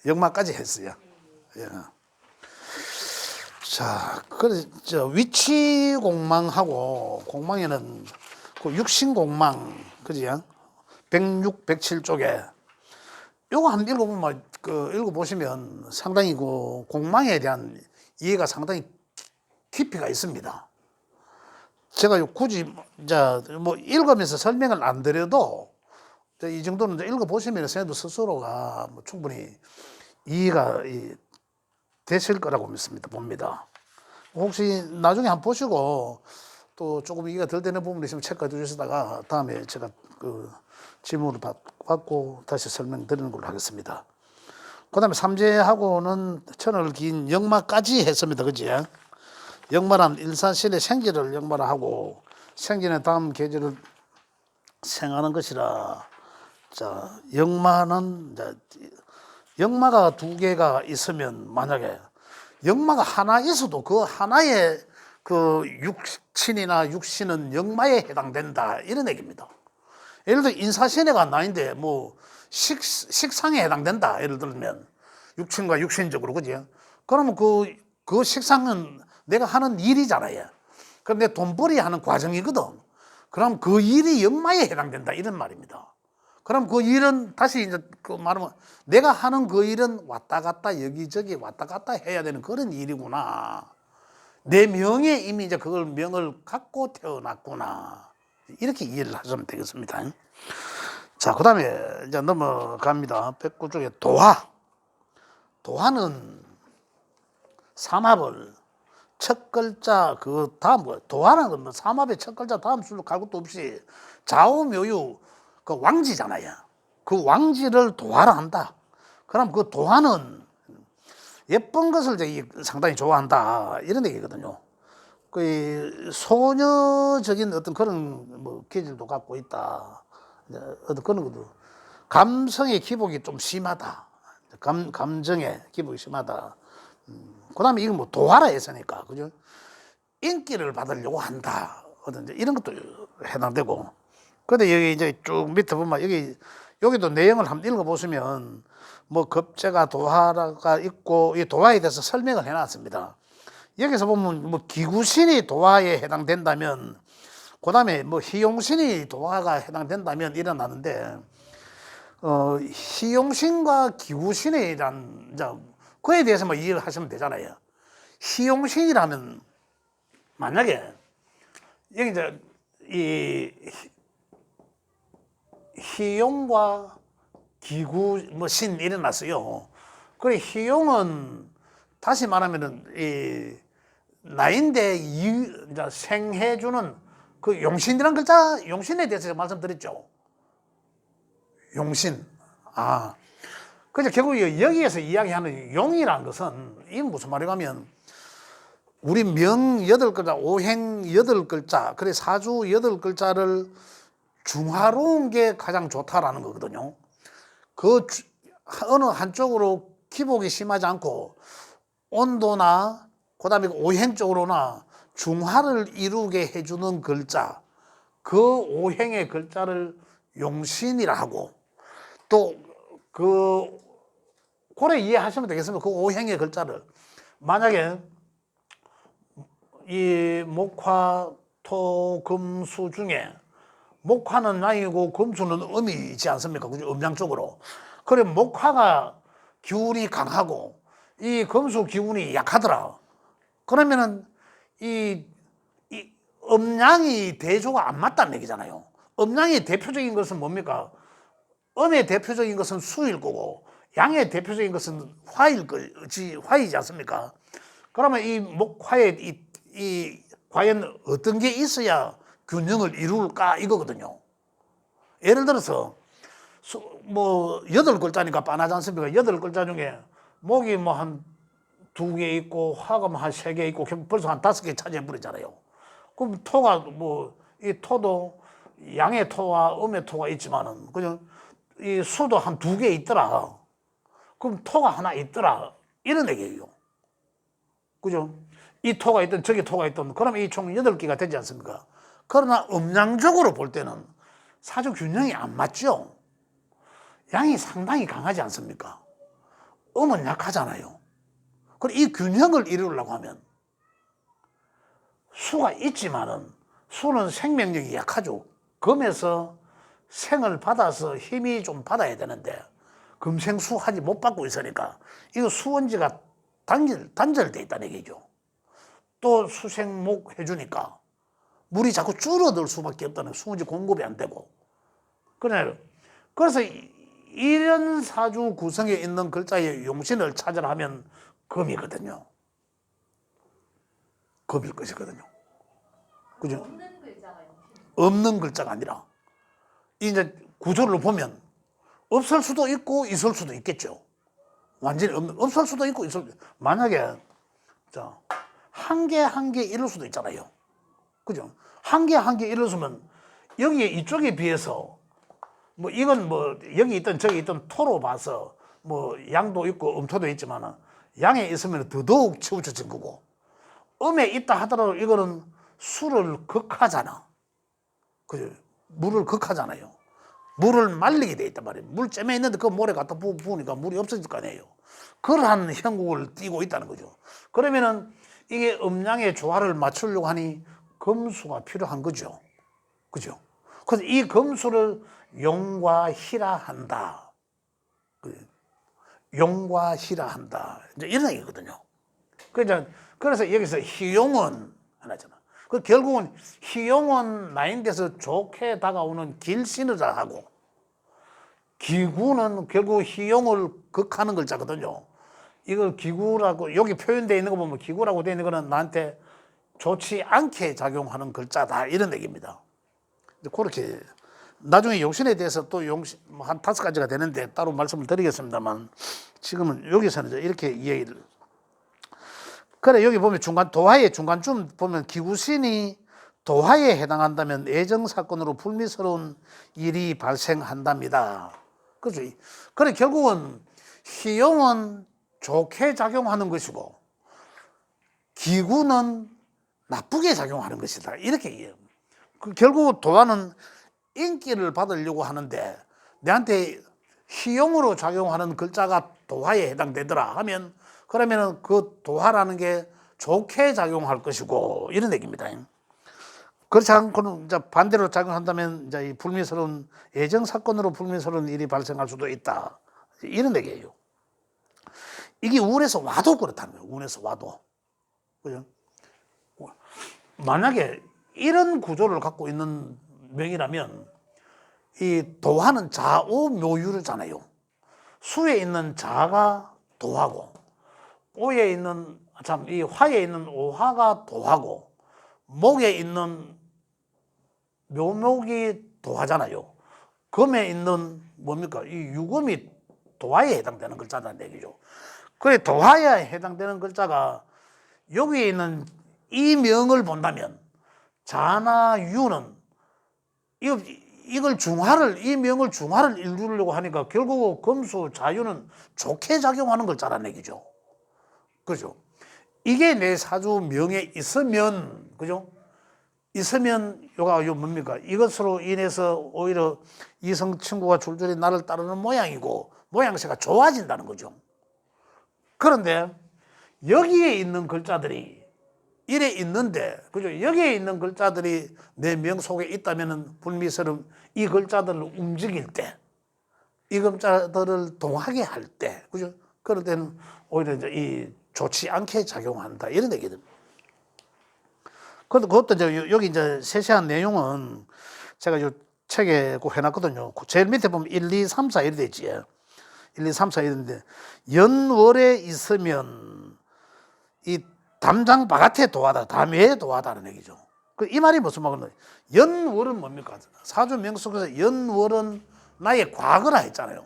역마까지 했어요. 예. 자, 그래서 저 위치 공망하고 공망에는 그 육신 공망, 그지요? 106, 107 쪽에 요거 한번 읽어보면 읽어보시면 상당히 그 공망에 대한 이해가 상당히 깊이가 있습니다. 제가 굳이 이제 뭐 읽으면서 설명을 안 드려도 이 정도는 이제 읽어보시면 선생님도 스스로가 뭐 충분히 이해가 되실 거라고 봅니다. 혹시 나중에 한번 보시고 또 조금 이해가 덜 되는 부분이 있으면 체크해 주시다가 다음에 제가 그 질문을 받고 다시 설명드리는 걸로 하겠습니다. 그 다음에 삼재하고는 천을 긴 역마까지 했습니다. 그지? 역마란 일사신의 생기를 역마라 하고 생기는 다음 계절을 생하는 것이라. 자, 역마는 역마가 두 개가 있으면 만약에 역마가 하나 있어도 그 하나의 그 육신이나 육신은 역마에 해당된다 이런 얘기입니다. 예를 들어 인사신해가 나인데 뭐 식상에 해당된다 예를 들면 육신과 육신적으로 그지? 그러면 그 식상은 내가 하는 일이잖아요. 그럼 내 돈벌이 하는 과정이거든. 그럼 그 일이 역마에 해당된다 이런 말입니다. 그럼 그 일은 다시 이제 그 말하면 내가 하는 그 일은 왔다 갔다 여기저기 왔다 갔다 해야 되는 그런 일이구나. 내 명에 이미 이제 그걸 명을 갖고 태어났구나. 이렇게 이해를 하시면 되겠습니다. 자, 그 다음에 이제 넘어갑니다. 109쪽에 도화. 도화는 삼합을 첫 글자 그 다음 거 도화는 뭐 삼합의 첫 글자 다음 술로 갈 것도 없이 좌우묘유 그 왕지잖아요. 그 왕지를 도화라 한다. 그럼 그 도화는 예쁜 것을 상당히 좋아한다 이런 얘기거든요. 그 소녀적인 어떤 그런 뭐 기질도 갖고 있다. 어떤 그런 것도 감성의 기복이 좀 심하다. 감정의 기복이 심하다. 그다음에 이건 뭐 도화라 했으니까 그죠? 인기를 받으려고 한다. 어떤 이런 것도 해당되고. 근데 여기 이제 쭉 밑에 보면 여기도 내용을 한번 읽어보시면 뭐 급제가 도화가 있고 이 도화에 대해서 설명을 해놨습니다. 여기서 보면 뭐 기구신이 도화에 해당된다면 그 다음에 뭐 희용신이 도화가 해당된다면 일어나는데 희용신과 기구신이란 이제 그에 대해서 뭐 이해를 하시면 되잖아요. 희용신이라면 만약에 여기 이제 이 희용과 기구 뭐 신 일어났어요. 그래 희용은 다시 말하면은 이 나인데 이제 생해주는 그 용신이라는 글자 용신에 대해서 제가 말씀드렸죠. 용신. 아. 그래서 결국 여기에서 이야기하는 용이라는 것은 이게 무슨 말이냐면 우리 명 8글자, 오행 8글자, 그래 사주 8글자를 중화로운 게 가장 좋다라는 거거든요. 그 어느 한쪽으로 기복이 심하지 않고 온도나 그다음에 오행 쪽으로나 중화를 이루게 해주는 글자, 그 오행의 글자를 용신이라 하고 또 그래 이해하시면 되겠습니다. 그 오행의 글자를 만약에 이 목화, 토, 금, 수 중에 목화는 양이고 금수는 음이지 않습니까? 그죠? 음양 쪽으로. 그래 목화가 기운이 강하고 이 금수 기운이 약하더라. 그러면은 이 음양이 대조가 안 맞다는 얘기잖아요. 음양의 대표적인 것은 뭡니까? 음의 대표적인 것은 수일 거고 양의 대표적인 것은 화이지 않습니까? 그러면 이 목화에 이 과연 어떤 게 있어야 균형을 이룰까 이거거든요. 예를 들어서 뭐 8글자니까 뻔하지 않습니까? 8글자 중에 목이 뭐 한 2개 있고 화가 뭐 한 3개 있고 벌써 한 5개 차지해 버리잖아요. 그럼 토가 뭐 이 토도 양의 토와 음의 토가 있지만은 그냥 이 수도 한 2개 있더라. 그럼 토가 하나 있더라. 이런 얘기예요. 그죠? 이 토가 있든 저기 토가 있든 그러면 이 총 8개가 되지 않습니까? 그러나 음양적으로 볼 때는 사주 균형이 안 맞죠? 양이 상당히 강하지 않습니까? 음은 약하잖아요. 그리고 이 균형을 이루려고 하면 수가 있지만은 수는 생명력이 약하죠. 금에서 생을 받아서 힘이 좀 받아야 되는데 금생수 하지 못 받고 있으니까 이거 수원지가 단절돼 있다는 얘기죠. 또 수생목 해주니까 물이 자꾸 줄어들 수밖에 없다는, 수원지 공급이 안 되고. 그래서 이런 사주 구성에 있는 글자의 용신을 찾으라 하면 금이거든요. 금일 것이거든요. 그죠? 없는 글자가 용신. 없는 글자가 아니라 이제 구조를 보면 없을 수도 있고 있을 수도 있겠죠. 완전히 없을 수도 있고 있을 수도. 만약에 자, 한 개 한 개 이럴 수도 있잖아요. 그죠? 한 개 한 개 이렇으면 여기 이쪽에 비해서 뭐 이건 뭐 여기 있던 저기 있던 토로 봐서 뭐 양도 있고 음토도 있지만 양에 있으면 더더욱 치우쳐진 거고, 음에 있다 하더라도 이거는 수를 극하잖아. 그죠? 물을 극하잖아요. 물을 말리게 돼 있단 말이에요. 물쯤에 있는데 그 모래 갖다 부으니까 물이 없어질 거 아니에요. 그러한 형국을 띠고 있다는 거죠. 그러면은 이게 음양의 조화를 맞추려고 하니 금수가 필요한 거죠. 그죠? 그래서 이 금수를 용과 희라 한다. 용과 희라 한다. 이제 이런 얘기거든요. 그래서 여기서 희용은 하나잖아. 그 결국은 희용은 나인데서 좋게 다가오는 길신이라 하고, 기구는 결국 희용을 극하는 글자거든요. 이걸 기구라고 여기 표현되어 있는 거 보면 기구라고 되어 있는 거는 나한테 좋지 않게 작용하는 글자다, 이런 얘기입니다. 그렇게 나중에 용신에 대해서 또 용신 한 5가지가 되는데 따로 말씀을 드리겠습니다만, 지금은 여기서는 이렇게 이해를. 그래, 여기 보면 중간 도화의 중간쯤 보면 기구신이 도화에 해당한다면 애정 사건으로 불미스러운 일이 발생한답니다. 그죠? 그래, 결국은 희용은 좋게 작용하는 것이고 기구는 나쁘게 작용하는 것이다, 이렇게 이해해요. 결국 도화는 인기를 받으려고 하는데 내한테 희용으로 작용하는 글자가 도화에 해당되더라 하면, 그러면 그 도화라는 게 좋게 작용할 것이고, 이런 얘기입니다. 그렇지 않고는 이제 반대로 작용한다면 이제 이 불미스러운 애정 사건으로 불미스러운 일이 발생할 수도 있다, 이런 얘기예요. 이게 운에서 와도 그렇다는 거예요. 운에서 와도. 그죠? 만약에 이런 구조를 갖고 있는 명이라면 이 도화는 좌우묘유잖아요. 수에 있는 자가 도화고, 오에 있는 이 화에 있는 오화가 도화고, 목에 있는 묘목이 도화잖아요. 금에 있는 뭡니까? 이 유금이 도화에 해당되는 글자라는 얘기죠. 그래, 도화에 해당되는 글자가 여기에 있는 이 명을 본다면 자나 유는 이걸 이 명을 중화를 이루려고 하니까 결국 금수 자유는 좋게 작용하는 글자라는 얘기죠. 그죠? 이게 내 사주 명에 있으면, 그죠? 있으면 요가 뭡니까? 이것으로 인해서 오히려 이성 친구가 줄줄이 나를 따르는 모양이고 모양새가 좋아진다는 거죠. 그런데 여기에 있는 글자들이 이래 있는데, 그죠? 여기에 있는 글자들이 내 명 속에 있다면은 불미스러운 이 글자들을 움직일 때, 이 글자들을 동하게 할 때, 그죠? 그럴 때는 오히려 이제 이 좋지 않게 작용한다, 이런 얘기입니다. 그런데 그것도 이제 여기 이제 세세한 내용은 제가 이 책에 꼭 해놨거든요. 제일 밑에 보면 1, 2, 3, 4 이렇게 돼 있지. 1, 2, 3, 4 이런데 연월에 있으면 이 담장 바깥에 도화다, 담에 도화다는 얘기죠. 이 말이 무슨 말이냐? 연월은 뭡니까? 사주 명 속에서 연월은 나의 과거라 했잖아요.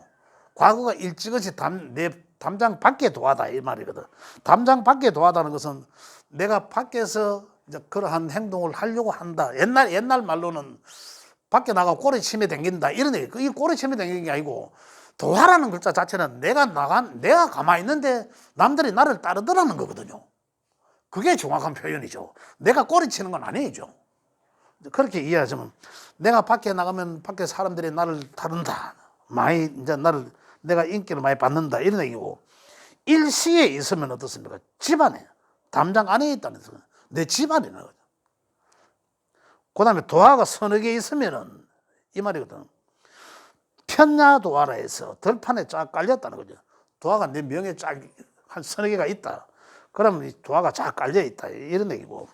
과거가 일찌감치 내 담장 밖에 도화다, 이 말이거든. 담장 밖에 도화다는 것은 내가 밖에서 이제 그러한 행동을 하려고 한다. 옛날 말로는 밖에 나가 꼬리 치며 댕긴다, 이런 얘기. 이 꼬리 치며 댕기는 게 아니고, 도화라는 글자 자체는 내가 가만히 있는데 남들이 나를 따르더라는 거거든요. 그게 정확한 표현이죠. 내가 꼬리 치는 건 아니죠. 그렇게 이해하자면, 내가 밖에 나가면 밖에 사람들이 나를 따른다, 많이 이제 내가 인기를 많이 받는다, 이런 얘기고, 일시에 있으면 어떻습니까? 집안에, 담장 안에 있다는 거죠. 내 집안에 거죠. 그 다음에 도화가 서너 개 있으면은 이 말이거든. 편야도화라 해서 들판에 쫙 깔렸다는 거죠. 도화가 내 명에 쫙 한 서너 개가 있다. 그러면 이 도화가 쫙 깔려 있다. 이런 얘기고.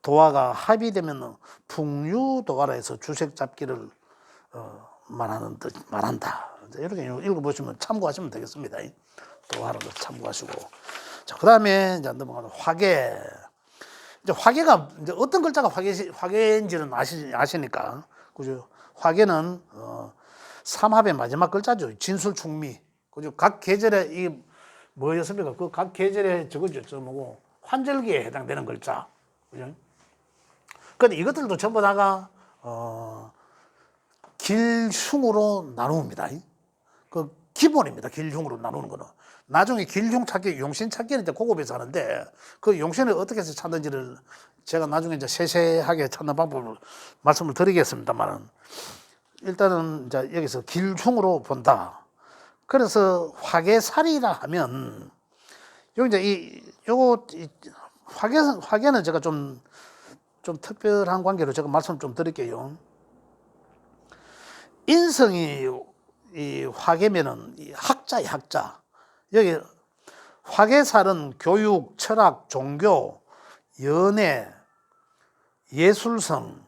도화가 합의되면 풍류도화라 해서 주색 잡기를 말한다. 이렇게 읽어보시면 참고하시면 되겠습니다. 도화라는 거 참고하시고. 자, 그 다음에 이제 넘어가서 화계. 이제 화계가 이제 어떤 글자가 화계인지는 아시니까. 그죠? 화계는 삼합의 마지막 글자죠. 진술충미. 그죠? 각 계절에 이 뭐였습니까? 그 각 계절에 저거죠. 저 뭐고 환절기에 해당되는 글자. 그죠? 근데 이것들도 전부 다가 길흉으로 나눕니다. 그 기본입니다. 길흉으로 나누는 거는. 나중에 길흉 찾기, 용신 찾기는 이제 고급에서 하는데 그 용신을 어떻게 해서 찾는지를 제가 나중에 이제 세세하게 찾는 방법을 말씀을 드리겠습니다만 일단은 이제 여기서 길흉으로 본다. 그래서 화계살이라 하면 요 이제 화계는 제가 좀 특별한 관계로 제가 말씀 좀 드릴게요. 인성이 이 화계면은 이 학자의 학자. 여기 화계살은 교육, 철학, 종교, 연애, 예술성,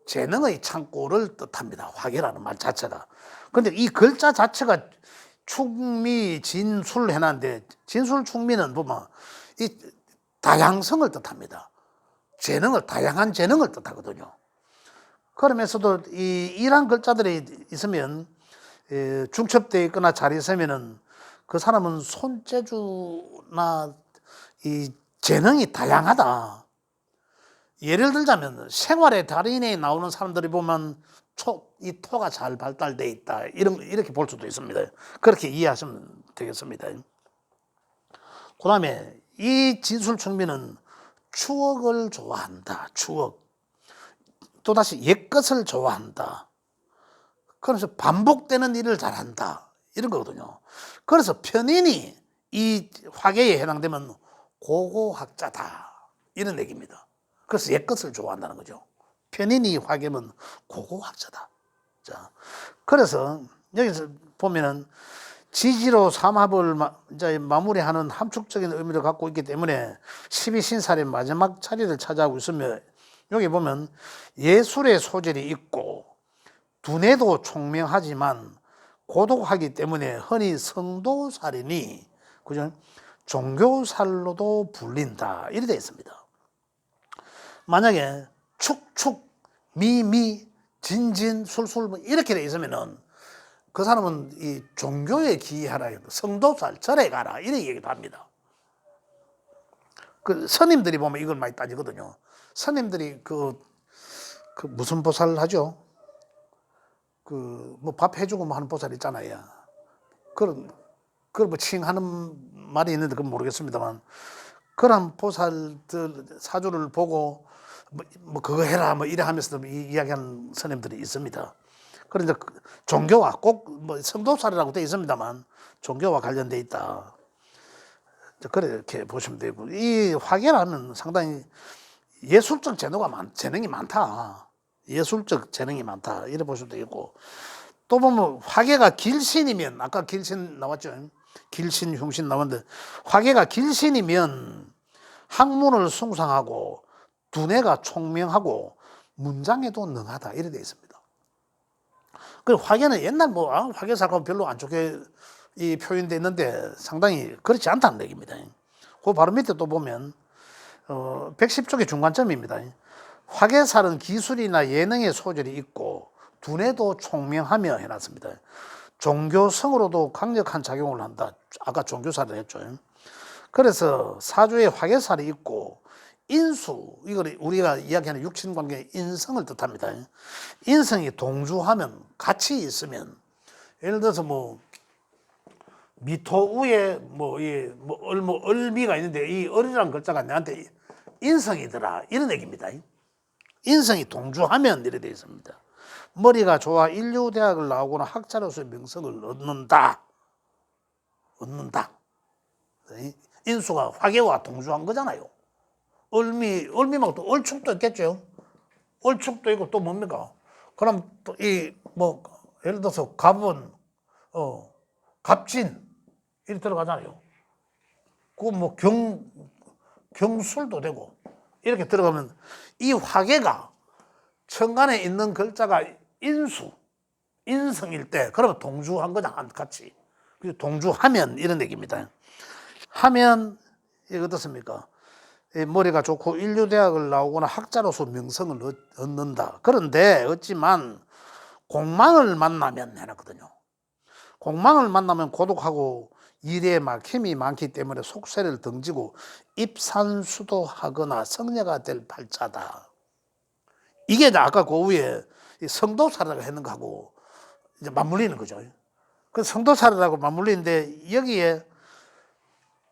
재능의 창고를 뜻합니다. 화계라는 말 자체가. 그런데 이 글자 자체가 충미, 진술 해놨는데 진술, 충미는 보면 이 다양성을 뜻합니다. 다양한 재능을 뜻하거든요. 그러면서도 이런 글자들이 있으면 중첩되어 있거나 잘 있으면은 그 사람은 손재주나 이 재능이 다양하다. 예를 들자면 생활의 달인에 나오는 사람들이 보면 이 토가 잘 발달되어 있다. 이렇게 볼 수도 있습니다. 그렇게 이해하시면 되겠습니다. 그 다음에 이 진술충미는 추억을 좋아한다. 추억. 또다시 옛것을 좋아한다. 그래서 반복되는 일을 잘한다. 이런 거거든요. 그래서 편인이 이 화계에 해당되면 고고학자다. 이런 얘기입니다. 그래서 옛것을 좋아한다는 거죠. 편인이 화계면 고고학자다. 자, 그래서 여기서 보면은 지지로 삼합을 이제 마무리하는 함축적인 의미를 갖고 있기 때문에 12신살의 마지막 자리를 차지하고 있으며 여기 보면 예술의 소질이 있고 두뇌도 총명하지만 고독하기 때문에 흔히 성도살이니 그죠? 종교살로도 불린다. 이렇게 되어 있습니다. 만약에 축축, 미미, 진진, 술술 뭐 이렇게 되어 있으면은 그 사람은 이 종교에 기이하라, 성도살, 절에 가라 이렇게 얘기도 합니다. 그 스님들이 보면 이걸 많이 따지거든요. 스님들이 그 무슨 보살 하죠? 그 뭐 밥 해주고 뭐 하는 보살 있잖아요. 그걸 뭐 칭하는 말이 있는데 그건 모르겠습니다만 그런 보살들 사주를 보고 뭐 그거 해라 뭐 이래 하면서 이야기하는 스님들이 있습니다. 그런데 종교와 꼭 뭐 성도살이라고 되어 있습니다만 종교와 관련돼 있다. 그렇게 보시면 되고 이 화계라는 상당히 예술적 재능이 많다. 예술적 재능이 많다. 이래 보시면 되겠고 또 보면 화계가 길신이면 아까 길신 나왔죠. 길신, 흉신 나왔는데 화계가 길신이면 학문을 숭상하고 두뇌가 총명하고 문장에도 능하다. 이래 되어 있습니다. 그리고 화계는 옛날 화계사가 별로 안 좋게 이 표현되어 있는데 상당히 그렇지 않다는 얘기입니다. 그 바로 밑에 또 보면 110쪽의 중간점입니다. 화계살은 기술이나 예능의 소질이 있고 두뇌도 총명하며 해놨습니다. 종교성으로도 강력한 작용을 한다. 아까 종교살을 했죠. 그래서 사주에 화계살이 있고 인수, 이걸 우리가 이야기하는 육친관계의 인성을 뜻합니다. 인성이 동주하면 같이 있으면 예를 들어서 뭐 미토 위에 얼미가 있는데 이 얼이라는 글자가 내한테 인성이더라 이런 얘기입니다. 인성이 동주하면 이렇게 되어 있습니다. 머리가 좋아 인류대학을 나오거나 학자로서의 명성을 얻는다. 인수가 화계와 동주한 거잖아요. 을미하고 또 을축도 있겠죠. 을축도 있고 또 뭡니까? 그럼 또 예를 들어서 갑은 갑진 이렇게 들어가잖아요. 그 뭐 경술도 되고 이렇게 들어가면 이 화계가 천간에 있는 글자가 인성일 때 그러면 동주한 거냐 같이. 동주하면 이런 얘기입니다. 하면 이거 어떻습니까? 머리가 좋고 인류대학을 나오거나 학자로서 명성을 얻는다. 그런데 어찌만 공망을 만나면 해놨거든요. 공망을 만나면 고독하고 일에 막힘이 많기 때문에 속세를 등지고 입산수도하거나 성녀가 될 팔자다. 이게 아까 그 위에 성도사라고 했는 거하고 이제 맞물리는 거죠. 그 성도사라고 맞물리는데 여기에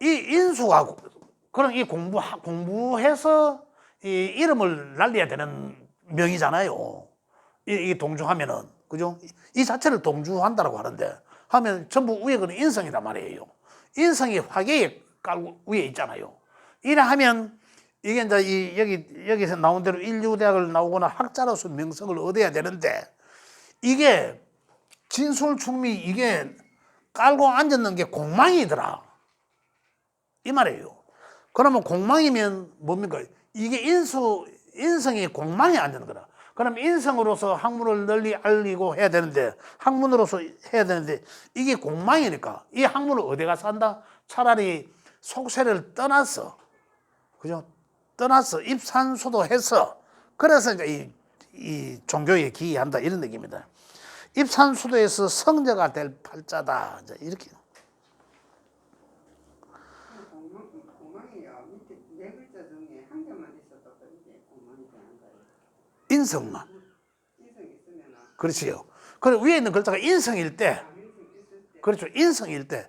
이 인수가 그럼 이 공부해서 이 이름을 날려야 되는 명이잖아요. 이 동주하면은 그죠? 이 자체를 동주한다라고 하는데 하면 전부 위에 그는 인성이란 말이에요. 인성이 화계에 깔고 위에 있잖아요. 이래 하면 이게 이제 여기서 나온 대로 인류대학을 나오거나 학자로서 명성을 얻어야 되는데 이게 진술충미 이게 깔고 앉았는 게 공망이더라. 이 말이에요. 그러면 공망이면 뭡니까? 이게 인성이 공망에 앉는 거다. 그럼 인성으로서 학문을 널리 알리고 해야 되는데, 학문으로서 해야 되는데, 이게 공망이니까 이 학문을 어디 가서 한다? 차라리 속세를 떠났어. 그죠? 떠났어. 입산수도 해서. 그래서 이제 이 종교에 기여한다. 이런 얘기입니다. 입산수도에서 성자가 될 팔자다. 이제 이렇게. 공망이요. 밑에 네 글자 중에 한 개만 있어도 그게 공망이 되는 거예요. 인성만. 인성이 있으면. 그렇지요. 그리고 위에 있는 글자가 인성일 때. 그렇죠. 인성일 때.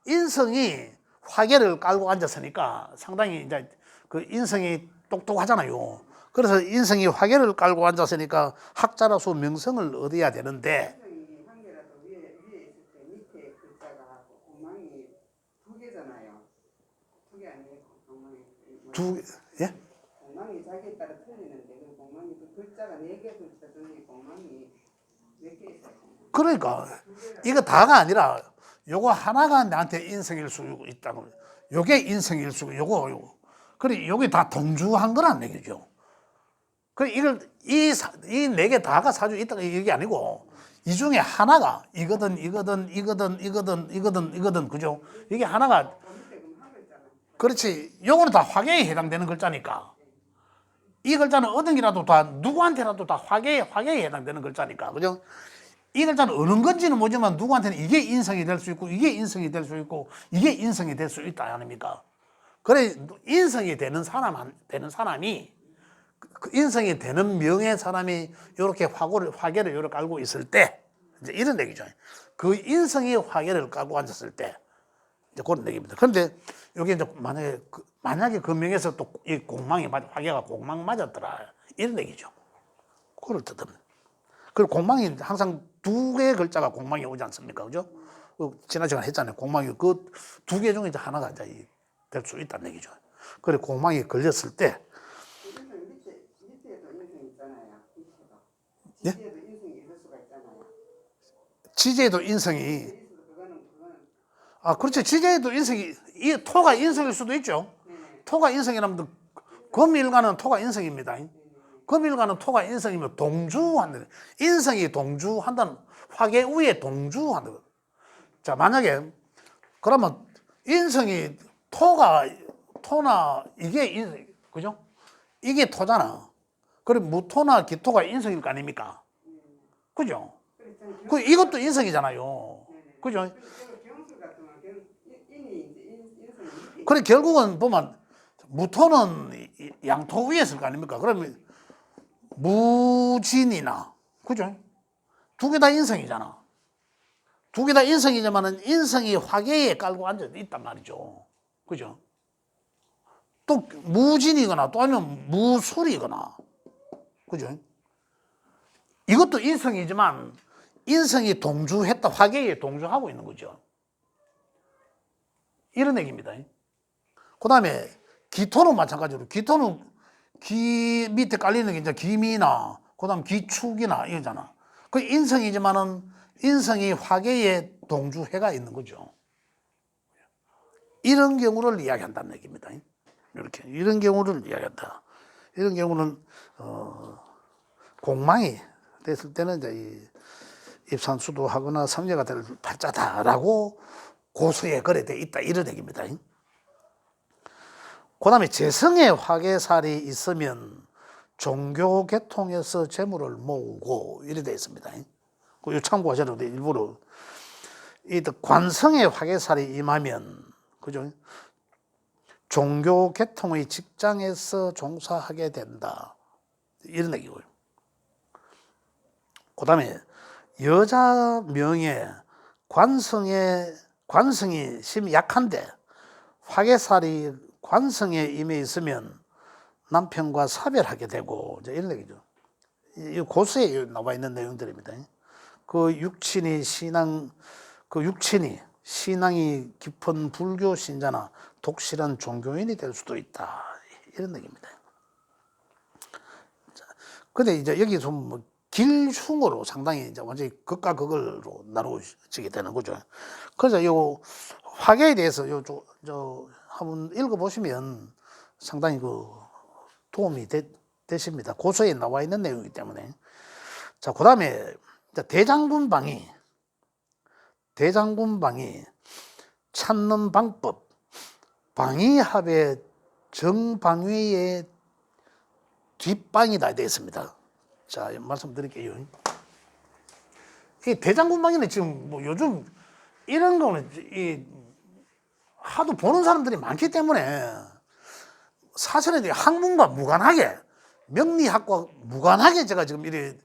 인성이 화계를 깔고 앉았으니까 상당히 이제 그 인성이 똑똑하잖아요. 그래서 인성이 화계를 깔고 앉았으니까 학자로서 명성을 얻어야 되는데. 인성이 한 개라도 위에 있을 때 밑에 글자가 공망이 두 개잖아요. 두 개 아니에요? 공망이. 예? 공망이 자기에 따라 틀리는데 그 공망이 그 글자가 네 개 글자 중에 공망이 몇 개 있어요? 그러니까 이거 다가 아니라 요거 하나가 나한테 인성일 수 있다고. 요게 인성일 수 요거. 그래 요게 다 동주한 거란 얘기죠. 그 이걸 이 네 개 다가 사주 있다가 이게 아니고 이 중에 하나가 이거든 그죠? 이게 하나가 그렇지. 요거는 다 화계에 해당되는 글자니까. 이 글자는 어떤 게라도 다 누구한테라도 다 화계에 해당되는 글자니까. 그죠? 이 글자는 어느 건지는 모르지만 누구한테는 이게 인성이 될 수 있고 이게 인성이 될 수 있고 이게 인성이 될 수 있다 아닙니까? 그래 인성이 되는 사람이 그 인성이 되는 명의 사람이 이렇게 화계를 이렇게 깔고 있을 때 이제 이런 얘기죠. 그 인성이 화계를 깔고 앉았을 때 이제 그런 얘기입니다. 그런데 여기 이제 만약에 그 명에서 또 이 화계가 공망 맞았더라 이런 얘기죠. 그럴 뜻은. 그리고 공망이 항상 두 개의 글자가 공망이 오지 않습니까? 그죠? 지난 시간에 했잖아요. 공망이 그 두 개 중에 이제 하나가 이제 될 수 있다는 얘기죠. 그래 공망이 걸렸을 때 밑에도 인성이 있잖아요. 예? 지지에도 인성이 있을 수가 있잖아요. 지제도 인성이 그거는 그렇죠. 지제도 인성이 이 토가 인성일 수도 있죠. 토가 인성이라면 금일가는 토가 인성입니다. 금일가는 토가 인성이면 동주한다. 인성이 동주한다는 화계 위에 동주한다. 자 만약에 그러면 인성이 토나 이게 그죠? 이게 토잖아. 그럼 무토나 기토가 인성일 거 아닙니까? 그죠? 그 이것도 인성이잖아요. 그죠? 그래 결국은 보면 무토는 양토 위에 있을 거 아닙니까? 그러면 무진이나 그죠? 두 개 다 인성이잖아. 두 개 다 인성이지만은 인성이 화계에 깔고 앉아 있단 말이죠. 그죠? 또 무진이거나 또 아니면 무술이거나 그죠? 이것도 인성이지만 인성이 동주했다 화계에 동주하고 있는 거죠. 이런 얘기입니다. 그 다음에 기토는 마찬가지로 기토는 기 밑에 깔리는 게 이제 기미나 그 다음 기축이나 이거잖아. 그 인성이지만은 인성이 화계에 동주해가 있는 거죠. 이런 경우를 이야기한다는 얘기입니다. 이렇게 이런 경우를 이야기한다. 이런 경우는 공망이 됐을 때는 이제 이 입산수도하거나 성녀가 될 팔자다라고 고수에 거래돼 있다 이런 얘기입니다. 그다음에 재성의 화계살이 있으면 종교 계통에서 재물을 모으고 이래 돼 있습니다. 그 참고하셔도 돼. 일부러 이 관성의 화계살이 임하면 그죠? 종교 계통의 직장에서 종사하게 된다 이런 얘기고요. 그다음에 여자 명예 관성이 심히 약한데 화계살이 관성에 임해 있으면 남편과 사별하게 되고 이제 이런 얘기죠. 이 고수에 나와 있는 내용들입니다. 그 육친이 신앙이 깊은 불교 신자나 독실한 종교인이 될 수도 있다 이런 얘기입니다. 근데 이제 여기 좀 뭐 길흉으로 상당히 이제 완전히 극과 극으로 나누어지게 되는 거죠. 그래서 요 화계에 대해서 저 한번 읽어보시면 상당히 그 도움이 되십니다. 고서에 나와 있는 내용이기 때문에. 자, 그 다음에 대장군방이 찾는 방법, 방위합의 정방위의 뒷방이다 되어 있습니다. 자, 말씀드릴게요. 이 대장군방위는 지금 뭐 요즘 이런 거는 하도 보는 사람들이 많기 때문에 사실은 학문과 무관하게 명리학과 무관하게 제가 지금 이래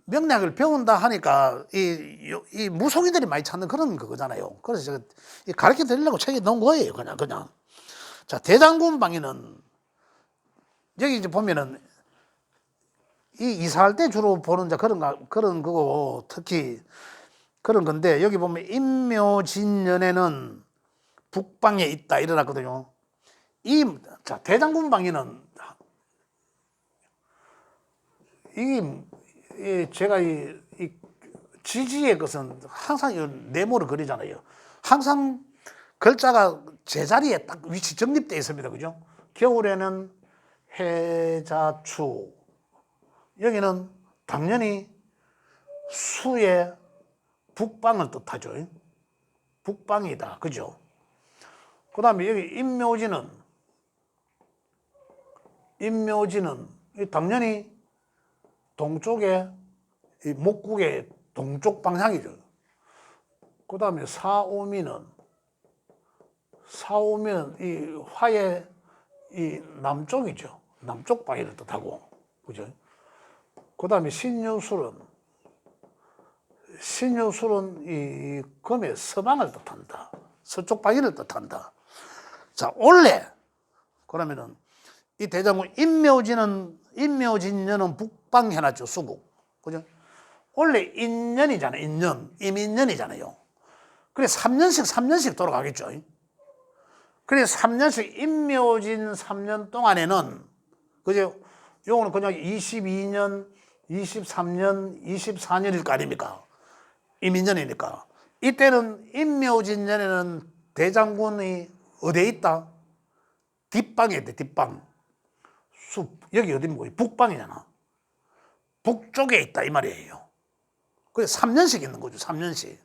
명리학을 배운다 하니까 이 무속인들이 많이 찾는 그런 그거잖아요. 그래서 제가 가르쳐 드리려고 책에 넣은 거예요. 그냥. 자, 대장군방위는 여기 이제 보면은 이사할 때 주로 보는 그런 거고 특히 그런 건데 여기 보면 임묘진년에는 북방에 있다 일어났거든요. 자, 대장군방위는 제가 이 지지의 것은 항상 네모를 그리잖아요. 항상 글자가 제자리에 딱 위치 정립되어 있습니다. 그죠? 겨울에는 해자추. 여기는 당연히 수의 북방을 뜻하죠. 북방이다. 그죠? 그 다음에 여기 임묘지는 당연히 동쪽에 목국의 동쪽 방향이죠. 그 다음에 사오미는 이 화의 이 남쪽이죠. 남쪽 방위를 뜻하고, 그죠? 그 다음에 신유술은 이 금의 서방을 뜻한다. 서쪽 방위를 뜻한다. 자, 원래 그러면은 이 대장군 임묘진년은 북방 해놨죠. 수국. 그죠? 원래 인년이잖아요. 임인년이잖아요. 그래 3년씩 돌아가겠죠. 그래 3년씩 임묘진 3년 동안에는 그죠? 요거는 그냥 22년, 23년, 24년일 거 아닙니까? 임인년이니까. 이때는 임묘진년에는 대장군이 어디에 있다? 뒷방에 있대. 뒷방. 여기 어디입니까? 북방이잖아. 북쪽에 있다 이 말이에요. 그래서 3년씩 있는 거죠. 3년씩.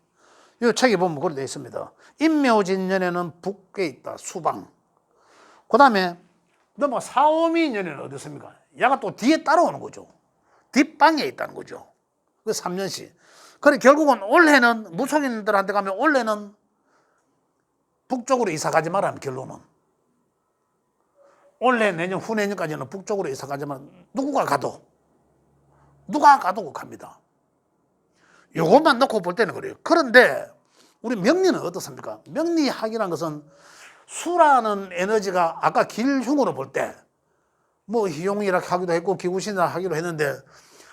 이 책에 보면 그렇게 되어 있습니다. 임묘진년에는 북에 있다. 수방. 그 다음에 넘어 사오미년에는 어디 있습니까? 얘가 또 뒤에 따라오는 거죠. 뒷방에 있다는 거죠. 그 3년씩. 그래 결국은 올해는 무속인들한테 가면 올해는 북쪽으로 이사 가지 말라는 결론은. 올해 내년 후내년까지는 북쪽으로 이사 가지만 누가 가도 갑니다. 요것만 놓고 볼 때는 그래요. 그런데 우리 명리는 어떻습니까? 명리학이라는 것은 수라는 에너지가 아까 길흉으로 볼 때 뭐 희용이라 하기도 했고 기구신이라 하기로 했는데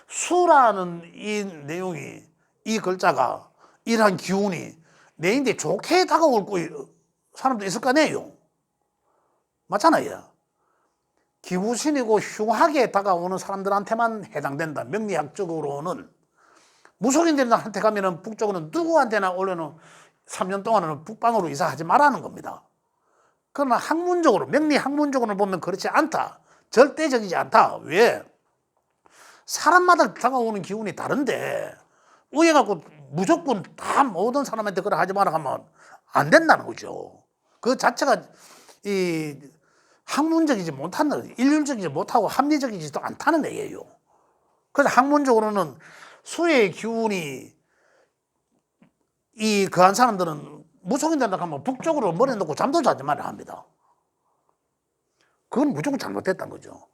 수라는 이 내용이 이 글자가 이러한 기운이 내인데 좋게 다가올 사람도 있을 거 아니에요. 맞잖아요. 기구신이고 흉하게 다가오는 사람들한테만 해당된다. 명리학적으로는. 무속인들한테 가면은 북쪽으로는 누구한테나 원래는 3년 동안은 북방으로 이사하지 말라는 겁니다. 그러나 학문적으로, 명리학문적으로 보면 그렇지 않다. 절대적이지 않다. 왜? 사람마다 다가오는 기운이 다른데 우에 갖고 무조건 다 모든 사람한테 그래 하지 마라 하면 안 된다는 거죠. 그 자체가 이 학문적이지 못하는, 일률적이지 못하고 합리적이지도 않다는 얘기예요. 그래서 학문적으로는 수의 기운이 이 거한 사람들은 무속인들한테 가면 북쪽으로 머리 놓고 잠도 자지 말아야 합니다. 그건 무조건 잘못됐다는 거죠.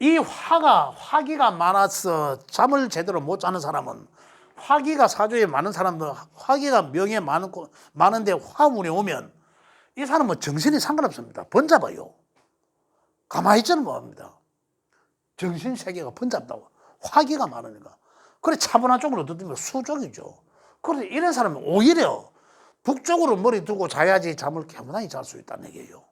이 화기가 많아서 잠을 제대로 못 자는 사람은, 화기가 사주에 많은 사람들, 화기가 명에 많은데 화운이 오면 이 사람은 정신이 상관없습니다. 번잡아요. 가만히 있지는 못합니다. 정신 세계가 번잡다고. 화기가 많으니까. 그래 차분한 쪽으로 듣면 수쪽이죠. 그래서 이런 사람은 오히려 북쪽으로 머리 두고 자야지 잠을 개운하게 잘 수 있다는 얘기예요.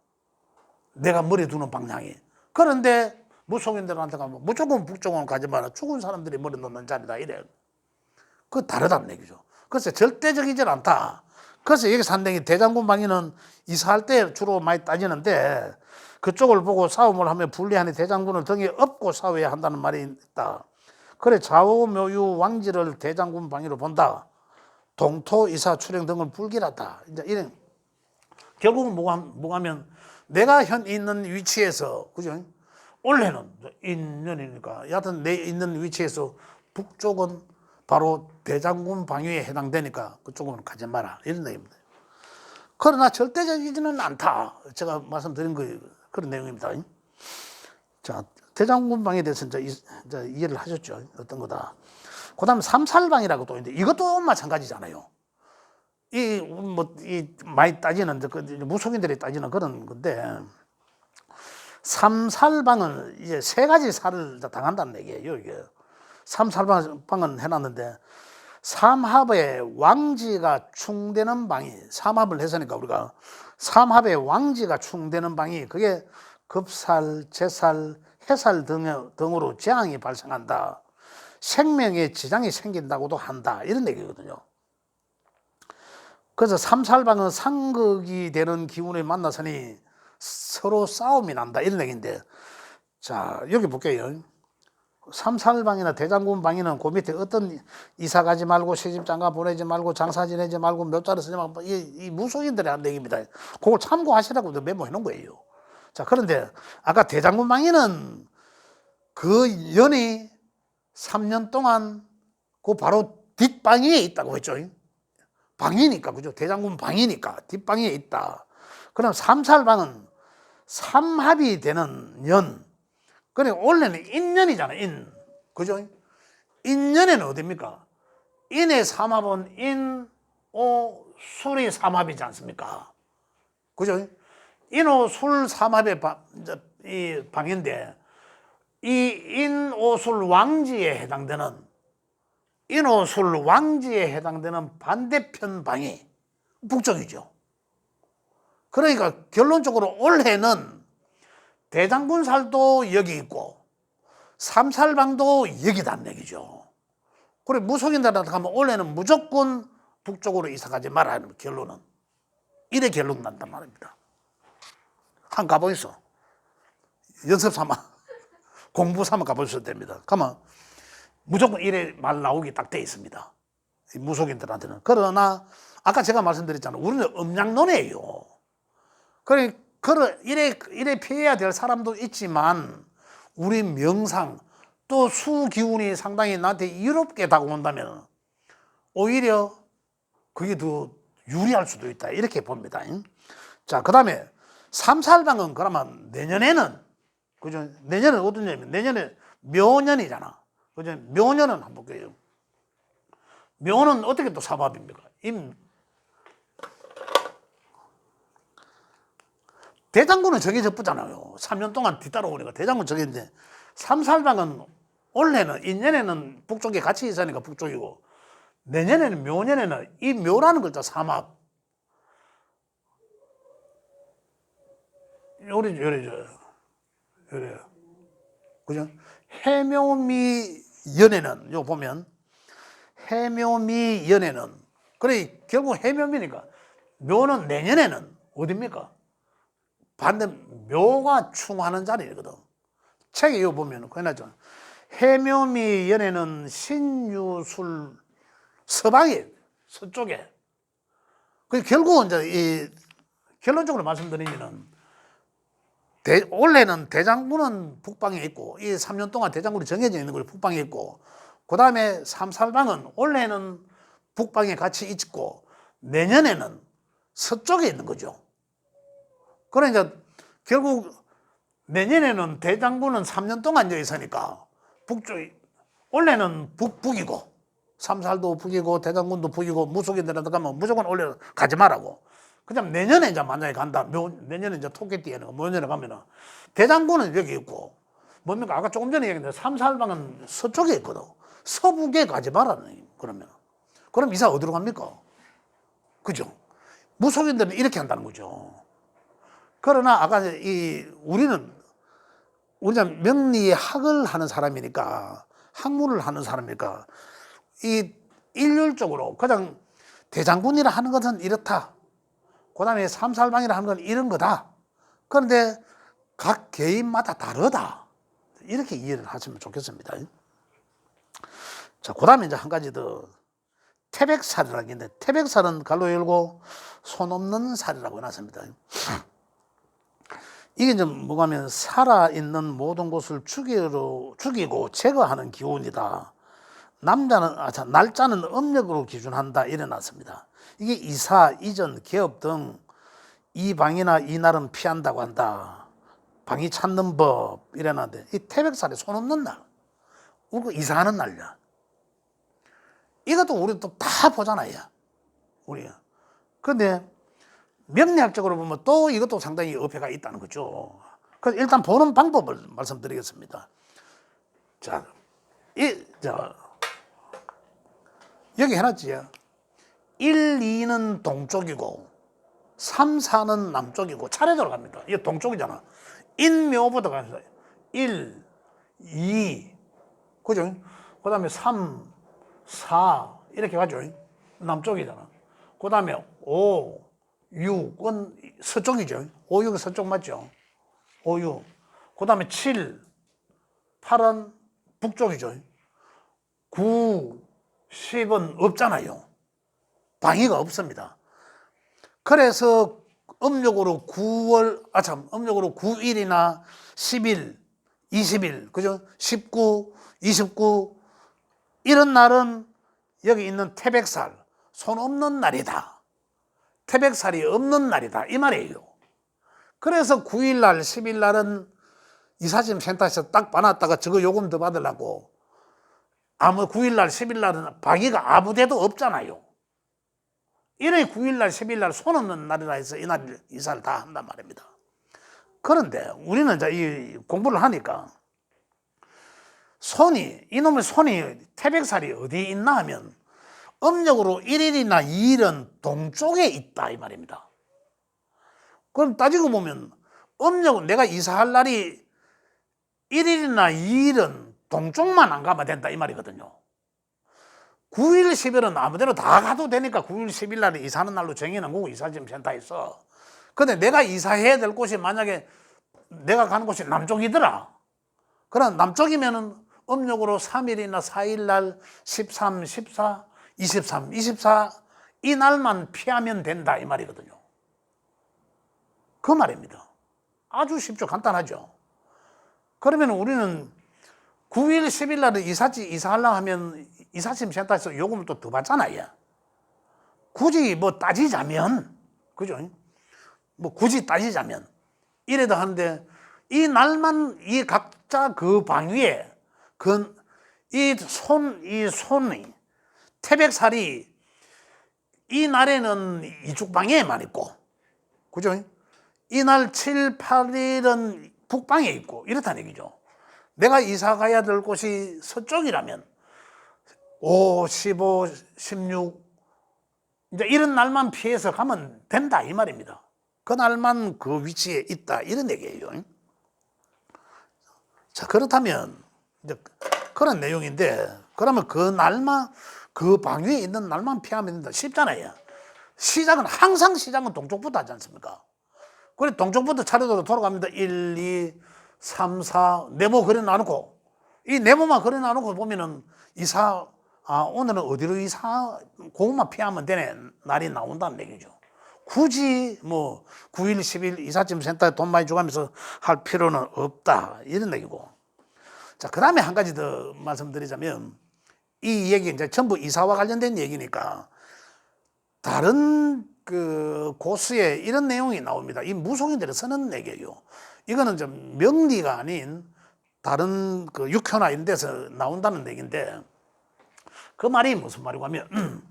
내가 머리 두는 방향이. 그런데 무속인들한테 가면 무조건 북쪽으로 가지 마라. 죽은 사람들이 머리 놓는 자리다 이래. 그거 다르다는 얘기죠. 그래서 절대적이질 않다. 그래서 여기 산댕이 대장군 방위는 이사할 때 주로 많이 따지는데 그쪽을 보고 싸움을 하면 불리하니 대장군을 등에 업고 싸워야 한다는 말이 있다. 그래 좌우묘유 왕지를 대장군 방위로 본다. 동토 이사 출행 등을 불길하다. 이제 이런 결국은 뭐가면 내가 현 있는 위치에서 그죠? 원래는 인연이니까 여하튼 내 있는 위치에서 북쪽은 바로 대장군 방위에 해당되니까 그쪽은 가지 마라 이런 얘기입니다. 그러나 절대적이지는 않다. 제가 말씀드린 거 그런 내용입니다. 자, 대장군 방위에 대해서 이제 이해를 하셨죠? 어떤 거다. 그 다음에 삼살방이라고 또 있는데 이것도 마찬가지잖아요. 이 많이 따지는, 무속인들이 따지는 그런 건데, 삼살방은 이제 세 가지 살을 당한다는 얘기예요, 이게. 삼살방은 해놨는데, 삼합의 왕지가 충되는 방이, 삼합을 했으니까 우리가 삼합의 왕지가 충되는 방이 그게 급살, 제살, 해살 등으로 재앙이 발생한다. 생명에 지장이 생긴다고도 한다. 이런 얘기거든요. 그래서 삼살방은 상극이 되는 기운을 만나서니 서로 싸움이 난다. 이런 얘기인데, 자, 여기 볼게요. 삼살방이나 대장군 방위는 그 밑에 어떤 이사 가지 말고 시집 장가 보내지 말고 장사 지내지 말고 묘자를 쓰지 말고 이 무속인들이 한 얘기입니다. 그걸 참고하시라고 메모해 놓은 거예요. 자, 그런데 아까 대장군 방위는 그 연이 3년 동안 그 바로 뒷방위에 있다고 했죠. 방위니까, 그죠? 대장군 방위니까 뒷방위에 있다. 그럼 삼살방은 삼합이 되는 년. 그래, 원래는 인년이잖아, 인. 그죠? 인년에는 어딥니까? 인의 삼합은 인, 오, 술이 삼합이지 않습니까? 그죠? 인오, 술 삼합의 이 방인데, 이 인, 오, 술 왕지에 해당되는, 인오, 술 왕지에 해당되는 반대편 방이 북쪽이죠. 그러니까 결론적으로 올해는 대장군살도 여기 있고 삼살방도 여기다는 얘기죠. 그래 무속인들한테 가면 올해는 무조건 북쪽으로 이사가지 말아야 하는 결론은 이래 결론 난단 말입니다. 한 가보이소. 연습 삼아 공부 삼아 가보셔도 됩니다. 가면 무조건 이래 말 나오기 딱 돼 있습니다. 무속인들한테는. 그러나 아까 제가 말씀드렸잖아요. 우리는 음양론이에요. 그래 이래 피해야 될 사람도 있지만 우리 명상 또 수기운이 상당히 나한테 이롭게 다가온다면 오히려 그게 더 유리할 수도 있다 이렇게 봅니다. 자, 그 다음에 삼살방은 그러면 내년에는 그죠? 내년은 어떤 년이면 내년에 묘년이잖아. 그죠? 묘년은 한번 볼게요. 묘는 어떻게 또 삼합입니까? 대장군은 정해져 붙잖아요. 3년 동안 뒤따라오니까 대장군 정해졌는데 삼살방은 올해는 인년에는 북쪽에 같이 있으니까 북쪽이고 내년에는 묘년에는 이 묘라는 글자 삼합 요래죠. 요래요. 그죠? 해묘미 연에는, 요 보면, 해묘미 연에는, 그래, 결국 해묘미니까, 묘는 내년에는 어딥니까? 반대, 묘가 충하는 자리거든. 책에 이거 보면, 그거 해놨죠. 해묘미 연에는 신유술 서방에, 서쪽에. 그 결국은 이제 이, 결론적으로 말씀드리면은, 원래는 대장군은 북방에 있고, 이 3년 동안 대장군이 정해져 있는 걸 북방에 있고, 그 다음에 삼살방은 원래는 북방에 같이 있고, 내년에는 서쪽에 있는 거죠. 그러니까 결국 내년에는 대장군은 3년 동안 앉아 있으니까, 북쪽, 원래는 북이고, 삼살도 북이고, 대장군도 북이고, 무속인 데라도 가면 무조건 원래 가지 말라고. 그냥 내년에 이제 만약에 간다. 내년에 이제 토끼띠에는 묘년에 가면은 대장군은 여기 있고, 뭡니까? 아까 조금 전에 얘기했는데 삼살방은 서쪽에 있거든. 서북에 가지 말라는, 그러면. 그럼 이사 어디로 갑니까? 그죠? 무속인들은 이렇게 한다는 거죠. 그러나 아까 우리는 명리학을 하는 사람이니까, 학문을 하는 사람이니까, 이 일률적으로 그냥 대장군이라 하는 것은 이렇다. 그 다음에 삼살방이라 하는 건 이런 거다. 그런데 각 개인마다 다르다. 이렇게 이해를 하시면 좋겠습니다. 자, 그 다음에 이제 한 가지 더. 태백살이라는 게 있는데, 태백살은 갈로 열고 손 없는 살이라고 해놨습니다. 이게 이제 뭐가 하면 살아있는 모든 것을 죽이고 제거하는 기운이다. 날짜는 음력으로 기준한다. 이래놨습니다. 이게 이사, 이전, 개업 등 이 방이나 이 날은 피한다고 한다. 방이 찾는 법 이래놨는데, 이 태백살에 손 없는 날, 그리고 이사하는 날이야. 이것도 우리 또 다 보잖아요. 우리가. 그런데 명리학적으로 보면 또 이것도 상당히 어폐가 있다는 거죠. 그래서 일단 보는 방법을 말씀드리겠습니다. 자, 여기 해놨지. 1, 2는 동쪽이고 3, 4는 남쪽이고 차례대로 갑니다. 이게 동쪽이잖아. 인묘부터 갑니다. 1, 2, 그죠? 그 다음에 3, 4 이렇게 가죠. 남쪽이잖아. 그 다음에 5, 6은 서쪽이죠. 5, 6은 서쪽 맞죠? 5, 6. 그 다음에 7, 8은 북쪽이죠. 9, 10은 없잖아요. 방위가 없습니다. 그래서 음력으로 9일이나 10일, 20일, 그죠? 19, 29, 이런 날은 여기 있는 태백살, 손 없는 날이다. 태백살이 없는 날이다. 이 말이에요. 그래서 9일날, 10일날은 이사짐 센터에서 딱 봐놨다가 저거 요금 더 받으려고 9일날, 10일날은 방위가 아무 데도 없잖아요. 이래 9일날, 10일날 손 없는 날이라 해서 이날 이사를 다 한단 말입니다. 그런데 우리는 이제 이 공부를 하니까 이놈의 손이 태백살이 어디에 있나 하면 음력으로 1일이나 2일은 동쪽에 있다 이 말입니다. 그럼 따지고 보면 음력은 내가 이사할 날이 1일이나 2일은 동쪽만 안 가면 된다 이 말이거든요. 9일, 10일은 아무데나 다 가도 되니까 9일, 10일 날에 이사하는 날로 정해놓은 거고 이사짐 센터에 있어. 근데 내가 이사해야 될 곳이 만약에 내가 가는 곳이 남쪽이더라. 그럼 남쪽이면은 음력으로 3일이나 4일 날 13, 14, 23, 24 이 날만 피하면 된다 이 말이거든요. 그 말입니다. 아주 쉽죠. 간단하죠. 그러면 우리는 9일, 10일 날에 이사하려고 하면 이사짐 센터에서 요금을 또 더 받잖아요. 굳이 뭐 따지자면, 그죠? 뭐 굳이 따지자면, 이래도 하는데, 이 날만 이 각자 그 방위에, 이 손이, 태백살이 이 날에는 이쪽방에만 있고, 그죠? 이날 7, 8일은 북방에 있고, 이렇다는 얘기죠. 내가 이사 가야 될 곳이 서쪽이라면 5, 15, 16 이제 이런 날만 피해서 가면 된다 이 말입니다. 그날만 그 위치에 있다 이런 얘기예요. 자, 그렇다면 이제 그런 내용인데, 그러면 그 날만, 그 방위에 있는 날만 피하면 된다. 쉽잖아요. 시작은 동쪽부터 하지 않습니까? 그래, 동쪽부터 차례대로 돌아갑니다. 1, 2, 3, 4 네모 그려 놔놓고, 이 네모만 그려 놔놓고 보면은 오늘은 어디로 그것만 피하면 되네 날이 나온다는 얘기죠. 굳이 뭐 9일 10일 이삿짐 센터에 돈 많이 주가면서 할 필요는 없다 이런 얘기고. 자, 그 다음에 한 가지 더 말씀드리자면, 이 얘기 이제 전부 이사와 관련된 얘기니까 다른 그 고수에 이런 내용이 나옵니다. 이 무속인들이 쓰는 얘기예요. 이거는 좀 명리가 아닌 다른 그 육효나 이런 데서 나온다는 얘기인데, 그 말이 무슨 말이고 하면,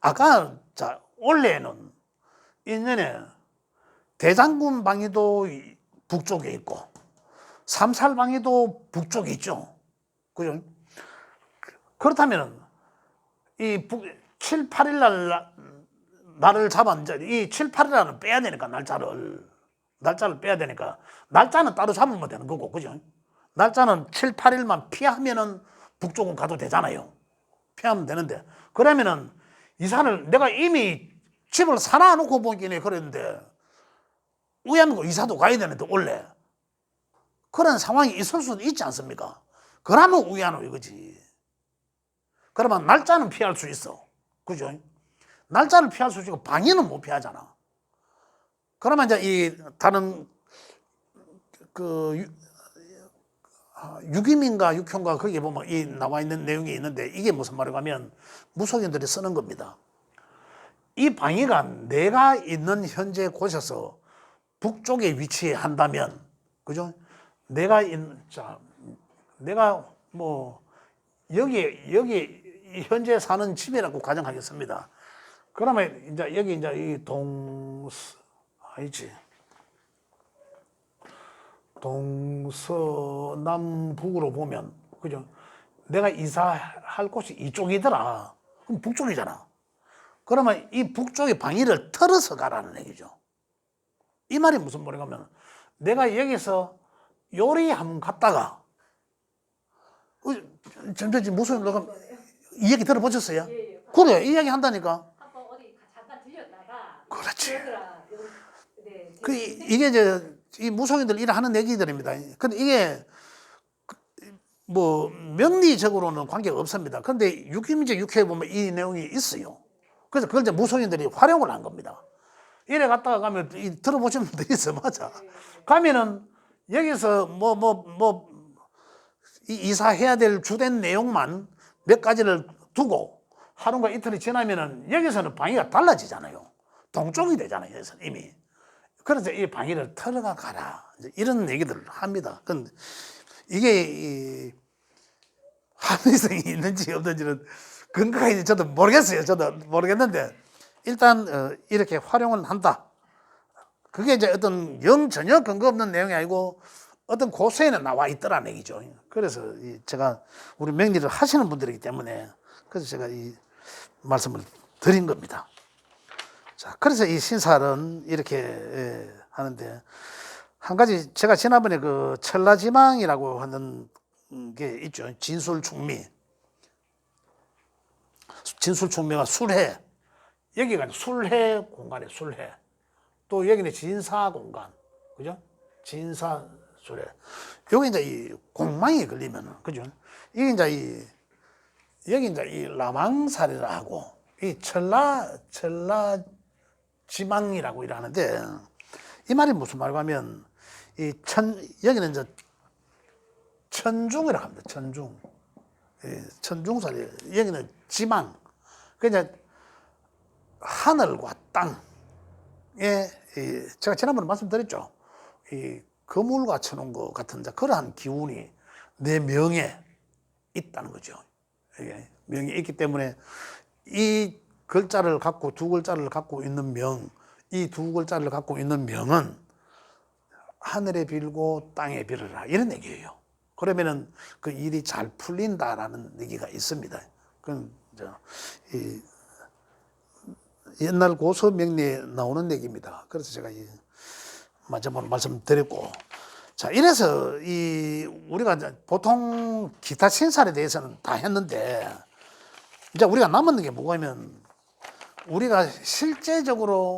아까 자 원래는 인연에 대장군 방위도 북쪽에 있고 삼살 방위도 북쪽에 있죠. 그죠? 그렇다면 이 7, 8일 날을 잡아, 이 7, 8일 날은 빼야 되니까 날짜를 빼야 되니까 날짜는 따로 잡으면 되는 거고, 그죠? 날짜는 7, 8일만 피하면은 북쪽은 가도 되잖아요. 피하면 되는데, 그러면은 이사를 내가 이미 집을 사놔놓고 보기는 그랬는데 우연히 이사도 가야 되는데 원래 그런 상황이 있을 수도 있지 않습니까? 그러면 우연히 이거지. 그러면 날짜는 피할 수 있어, 그죠? 날짜를 피할 수 있고 방해는 못 피하잖아. 그러면 이제 이 다른 그 유기민가 육효인가 거기에 보면 이 나와 있는 내용이 있는데, 이게 무슨 말이냐고 하면 무속인들이 쓰는 겁니다. 이 방위가 내가 있는 현재 곳에서 북쪽에 위치한다면, 그죠? 내가 뭐 여기 현재 사는 집이라고 가정하겠습니다. 그러면 이제 여기 이제 이 동서남북으로 보면, 그죠? 내가 이사할 곳이 이쪽이더라. 그럼 북쪽이잖아. 그러면 이 북쪽의 방위를 털어서 가라는 얘기죠. 이 말이 무슨 말이냐면, 내가 여기서 요리 한번 갔다가, 점점 무슨 이 얘기 들어보셨어요? 예. 그래, 이 얘기 한다니까. 한번 어디 잠깐 들렸다가 그렇지. 네. 이게 이제 이 무속인들 일하는 얘기들입니다. 근데 이게 뭐 명리적으로는 관계가 없습니다. 그런데 육임제 육회에 보면 이 내용이 있어요. 그래서 그걸 이제 무속인들이 활용을 한 겁니다. 이래 갔다가 가면 들어보시면 돼 있어, 맞아. 가면은 여기서 이사해야 될 주된 내용만 몇 가지를 두고 하루가 이틀이 지나면은 여기서는 방위가 달라지잖아요. 동쪽이 되잖아요, 여기서 이미. 그래서 이 방위를 털어가 가라, 이런 얘기들을 합니다. 근데 이게 합리성이 있는지 없는지는 근거가 저도 모르겠어요. 저도 모르겠는데 일단 이렇게 활용을 한다. 그게 이제 어떤 전혀 근거 없는 내용이 아니고 어떤 고서에는 나와 있더라는 얘기죠. 그래서 제가 우리 명리를 하시는 분들이기 때문에 그래서 제가 이 말씀을 드린 겁니다. 자, 그래서 이 신살은 이렇게 하는데, 한 가지 제가 지난번에 그 천라지망이라고 하는 게 있죠. 진술충매가 술해, 여기가 술해 공간이에요. 술해. 또 여기는 진사 공간, 그죠? 진사 술해. 여기 이제 이 공망이 걸리면은, 그죠? 이게 이제 여기 이제 이 라망살이라 하고 이 천라지망이라고 이러는데, 이 말이 무슨 말이고 하면 여기는 이제 천중이라고 합니다. 천중. 천중살이, 여기는 지망. 그냥 하늘과 땅에, 제가 지난번에 말씀드렸죠. 이 거물과 쳐놓은 것 같은 그러한 기운이 내 명에 있다는 거죠. 명이 있기 때문에 이 글자를 갖고, 두 글자를 갖고 있는 명, 이 두 글자를 갖고 있는 명은 하늘에 빌고 땅에 빌어라, 이런 얘기예요. 그러면은 그 일이 잘 풀린다라는 얘기가 있습니다. 그건 옛날 고서 명리에 나오는 얘기입니다. 그래서 제가 마지막으로 말씀드렸고, 자, 이래서 우리가 이제 보통 기타 신살에 대해서는 다 했는데, 이제 우리가 남은 게 뭐냐면, 우리가 실제적으로